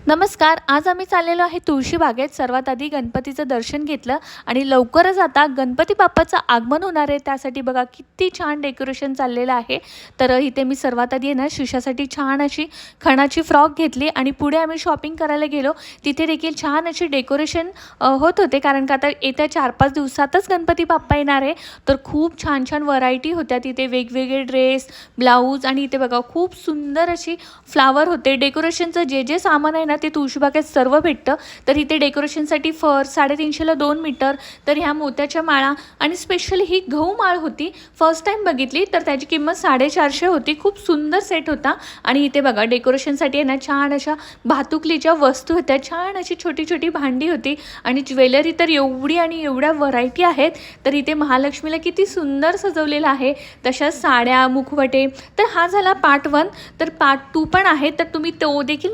नमस्कार. आज आम्ही चाललेलो आहे तुळशी बागेत. सर्वात आधी गणपतीचं दर्शन घेतलं आणि लवकरच आता गणपती बाप्पाचं आगमन होणार आहे. त्यासाठी बघा किती छान डेकोरेशन चाललेलं आहे. तर इथे मी सर्वात आधी आहे ना शिशासाठी छान अशी खणाची फ्रॉक घेतली आणि पुढे आम्ही शॉपिंग करायला गेलो. तिथे देखील छान अशी डेकोरेशन होत होते, कारण का आता येत्या 4-5 दिवसातच गणपती बाप्पा येणार आहे. तर खूप छान छान व्हरायटी होत्या तिथे, वेगवेगळे ड्रेस, ब्लाऊज आणि इथे बघा खूप सुंदर अशी फ्लावर होते. डेकोरेशनचं जे जे सामान आहे ना ते तुळशीबागेत सर्व भेटतं. तर इथे डेकोरेशनसाठी फर 350ला 2 मीटर, तर ह्या मोत्याच्या माळा आणि स्पेशली ही गहू माळ होती. फर्स्ट टाइम बघितली तर त्याची किंमत 450 होती. खूप सुंदर सेट होता. आणि इथे बघा डेकोरेशनसाठी आहे ना छान अशा भातुकलीच्या वस्तू होत्या, छान अशी छोटी छोटी भांडी होती आणि ज्वेलरी तर एवढी आणि एवढ्या व्हरायटी आहेत. तर इथे महालक्ष्मीला किती सुंदर सजवलेलं आहे. तशाच साड्या, मुखवटे. तर हा झाला पार्ट 1. तर पार्ट 2 पण आहे, तर तुम्ही तो देखील